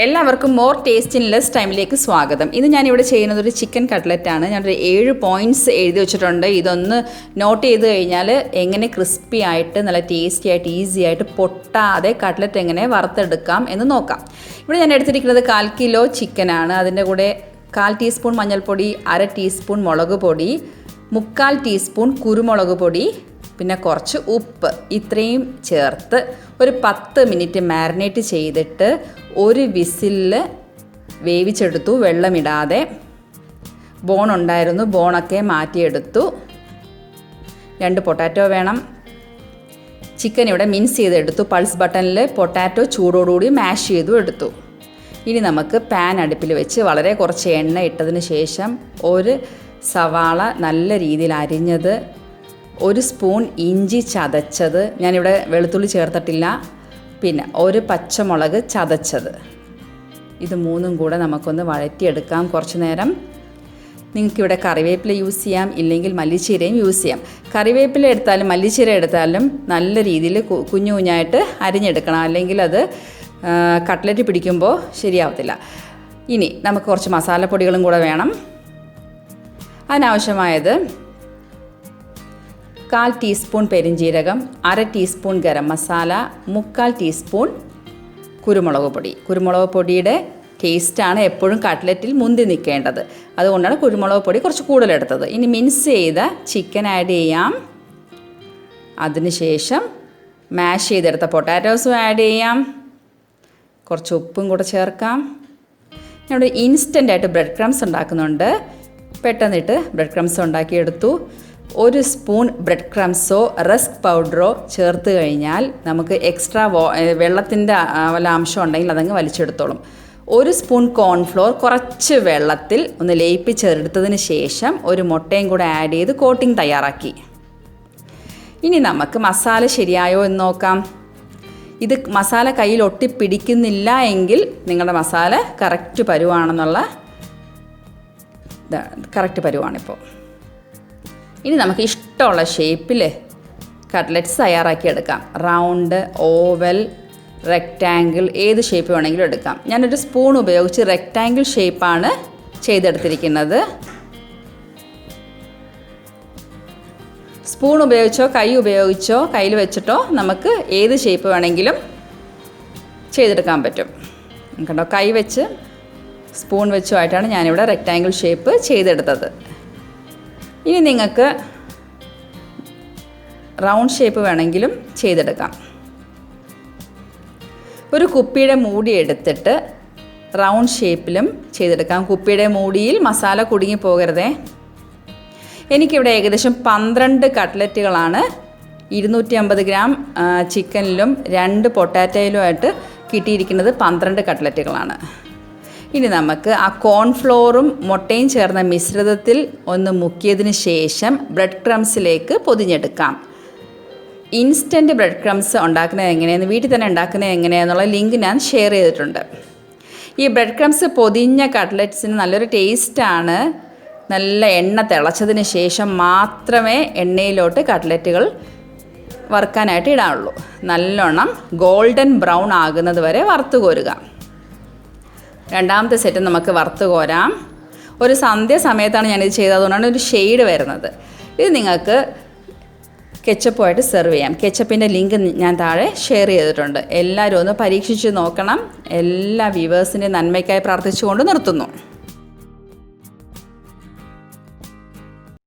എല്ലാവർക്കും more taste in less ടൈമിലേക്ക് സ്വാഗതം. ഇന്ന് ഞാനിവിടെ ചെയ്യുന്നത് ഒരു ചിക്കൻ കട്ട്ലറ്റാണ്. ഞാനൊരു 7 പോയിൻറ്റ്സ് എഴുതി വെച്ചിട്ടുണ്ട്. ഇതൊന്ന് നോട്ട് ചെയ്ത് കഴിഞ്ഞാൽ എങ്ങനെ ക്രിസ്പി ആയിട്ട് നല്ല ടേസ്റ്റി ആയിട്ട് ഈസി ആയിട്ട് പൊട്ടാതെ കട്ട്ലറ്റ് എങ്ങനെ വറുത്തെടുക്കാം എന്ന് നോക്കാം. ഇവിടെ ഞാൻ എടുത്തിരിക്കുന്നത് 1/4 കിലോ ചിക്കനാണ്. അതിൻ്റെ കൂടെ 1/4 ടീസ്പൂൺ മഞ്ഞൾപ്പൊടി, 1/2 ടീസ്പൂൺ മുളക് പൊടി, 3/4 ടീസ്പൂൺ കുരുമുളക് പൊടി, പിന്നെ കുറച്ച് ഉപ്പ്, ഇത്രയും ചേർത്ത് ഒരു 10 മിനിറ്റ് മാരിനേറ്റ് ചെയ്തിട്ട് ഒരു വിസിലിൽ വേവിച്ചെടുത്തു. വെള്ളമിടാതെ. ബോണുണ്ടായിരുന്നു, ബോണൊക്കെ മാറ്റിയെടുത്തു. 2 പൊട്ടാറ്റോ വേണം. ചിക്കൻ ഇവിടെ മിൻസ് ചെയ്തെടുത്തു. പൾസ് ബട്ടണിൽ പൊട്ടാറ്റോ ചൂടോടുകൂടി മാഷ് ചെയ്തു എടുത്തു. ഇനി നമുക്ക് പാൻ അടുപ്പിൽ വെച്ച് വളരെ കുറച്ച് എണ്ണ ഇട്ടതിന് ശേഷം ഒരു സവാള നല്ല രീതിയിൽ അരിഞ്ഞത്, 1 സ്പൂൺ ഇഞ്ചി ചതച്ചത്, ഞാനിവിടെ വെളുത്തുള്ളി ചേർത്തിട്ടില്ല, പിന്നെ 1 പച്ചമുളക് ചതച്ചത്, ഇത് 3ഉം കൂടെ നമുക്കൊന്ന് വഴറ്റിയെടുക്കാം കുറച്ച് നേരം. നിങ്ങൾക്കിവിടെ കറിവേപ്പില യൂസ് ചെയ്യാം, ഇല്ലെങ്കിൽ മല്ലിച്ചീരയും യൂസ് ചെയ്യാം. കറിവേപ്പില എടുത്താലും മല്ലിച്ചീര എടുത്താലും നല്ല രീതിയിൽ കുഞ്ഞു കുഞ്ഞായിട്ട് അരിഞ്ഞെടുക്കണം, അല്ലെങ്കിൽ അത് കട്ട്ലറ്റ് പിടിക്കുമ്പോൾ ശരിയാവത്തില്ല. ഇനി നമുക്ക് കുറച്ച് മസാലപ്പൊടികളും കൂടെ വേണം. അതിനാവശ്യമായത് 1/4 ടീസ്പൂൺ പെരിഞ്ജീരകം, 1/2 ടീസ്പൂൺ ഗരം മസാല, 3/4 ടീസ്പൂൺ കുരുമുളക് പൊടി. കുരുമുളക് പൊടിയുടെ ടേസ്റ്റാണ് എപ്പോഴും കട്ട്ലറ്റിൽ മുന്തി നിൽക്കേണ്ടത്, അതുകൊണ്ടാണ് കുരുമുളക് പൊടി കുറച്ച് കൂടുതലെടുത്തത്. ഇനി മിൻസ് ചെയ്ത ചിക്കൻ ആഡ് ചെയ്യാം. അതിനുശേഷം മാഷ് ചെയ്തെടുത്ത പൊട്ടാറ്റോസും ആഡ് ചെയ്യാം. കുറച്ച് ഉപ്പും കൂടെ ചേർക്കാം. ഞാനിവിടെ ഇൻസ്റ്റൻ്റായിട്ട് ബ്രെഡ് ക്രംസ് ഉണ്ടാക്കുന്നുണ്ട്. പെട്ടെന്നിട്ട് ബ്രെഡ് ക്രംസ് ഉണ്ടാക്കിയെടുത്തു. 1 സ്പൂൺ ബ്രെഡ് ക്രംസോ റസ്ക് പൗഡറോ ചേർത്ത് കഴിഞ്ഞാൽ നമുക്ക് എക്സ്ട്രാ വെള്ളത്തിൻ്റെ വല്ല അംശം ഉണ്ടെങ്കിൽ അതങ്ങ് വലിച്ചെടുത്തോളും. 1 സ്പൂൺ കോൺഫ്ലോർ കുറച്ച് വെള്ളത്തിൽ ഒന്ന് ലയിപ്പിച്ചെടുത്തതിന് ശേഷം ഒരു മുട്ടയും കൂടെ ആഡ് ചെയ്ത് കോട്ടിംഗ് തയ്യാറാക്കി. ഇനി നമുക്ക് മസാല ശരിയായോ എന്ന് നോക്കാം. ഇത് മസാല കയ്യിൽ ഒട്ടിപ്പിടിക്കുന്നില്ല എങ്കിൽ നിങ്ങളുടെ മസാല കറക്റ്റ് പരുവാണിപ്പോൾ. ഇനി നമുക്ക് ഇഷ്ടമുള്ള ഷേപ്പിൽ കട്ട്ലറ്റ്സ് തയ്യാറാക്കിയെടുക്കാം. റൗണ്ട്, ഓവൽ, റെക്റ്റാങ്കിൾ, ഏത് ഷേപ്പ് വേണമെങ്കിലും എടുക്കാം. ഞാനൊരു സ്പൂൺ ഉപയോഗിച്ച് റെക്റ്റാങ്കിൾ ഷേപ്പാണ് ചെയ്തെടുത്തിരിക്കുന്നത്. സ്പൂൺ ഉപയോഗിച്ചോ കൈ ഉപയോഗിച്ചോ കയ്യിൽ വെച്ചിട്ടോ നമുക്ക് ഏത് ഷേപ്പ് വേണമെങ്കിലും ചെയ്തെടുക്കാൻ പറ്റും. കണ്ടോ, കൈ വെച്ച് സ്പൂൺ വെച്ചുമായിട്ടാണ് ഞാനിവിടെ റെക്റ്റാങ്കിൾ ഷേപ്പ് ചെയ്തെടുത്തത്. ഇനി നിങ്ങൾക്ക് റൗണ്ട് ഷേപ്പ് വേണമെങ്കിലും ചെയ്തെടുക്കാം. ഒരു കുപ്പിയുടെ മൂടി എടുത്തിട്ട് റൗണ്ട് ഷേപ്പിലും ചെയ്തെടുക്കാം. കുപ്പിയുടെ മൂടിയിൽ മസാല കുടുങ്ങി പോകരുതേ. എനിക്കിവിടെ ഏകദേശം 12 കട്ട്ലറ്റുകളാണ് 250 ഗ്രാം ചിക്കനിലും 2 പൊട്ടാറ്റോയിലുമായിട്ട് കിട്ടിയിരിക്കുന്നത്. 12 കട്ട്ലറ്റുകളാണ്. ഇനി നമുക്ക് ആ കോൺഫ്ലോറും മുട്ടയും ചേർന്ന മിശ്രിതത്തിൽ ഒന്ന് മുക്കിയതിന് ശേഷം ബ്രെഡ് ക്രംസിലേക്ക് പൊതിഞ്ഞെടുക്കാം. ഇൻസ്റ്റൻറ്റ് ബ്രെഡ് ക്രംസ് ഉണ്ടാക്കുന്നത് എങ്ങനെയെന്ന്, വീട്ടിൽ തന്നെ ഉണ്ടാക്കുന്നത് എങ്ങനെയാണെന്നുള്ള ലിങ്ക് ഞാൻ ഷെയർ ചെയ്തിട്ടുണ്ട്. ഈ ബ്രെഡ് ക്രംസ് പൊതിഞ്ഞ കട്ട്ലറ്റ്സിന് നല്ലൊരു ടേസ്റ്റാണ്. നല്ല എണ്ണ തിളച്ചതിന് ശേഷം മാത്രമേ എണ്ണയിലോട്ട് കട്ട്ലറ്റുകൾ വറുക്കാനായിട്ട് ഇടാനുള്ളൂ. നല്ലോണം ഗോൾഡൻ ബ്രൗൺ ആകുന്നത് വരെ വറുത്ത് കോരുക. രണ്ടാമത്തെ സെറ്റ് നമുക്ക് വറുത്ത് കോരാം. ഒരു സന്ധ്യ സമയത്താണ് ഞാനിത് ചെയ്തത്, അതുകൊണ്ടാണ് ഒരു ഷെയ്ഡ് വരുന്നത്. ഇത് നിങ്ങൾക്ക് കെച്ചപ്പുമായിട്ട് സെർവ് ചെയ്യാം. കെച്ചപ്പിൻ്റെ ലിങ്ക് ഞാൻ താഴെ ഷെയർ ചെയ്തിട്ടുണ്ട്. എല്ലാവരും ഒന്ന് പരീക്ഷിച്ച് നോക്കണം. എല്ലാ വ്യൂവേഴ്സിൻ്റെ നന്മയ്ക്കായി പ്രാർത്ഥിച്ചുകൊണ്ട് നിർത്തുന്നു.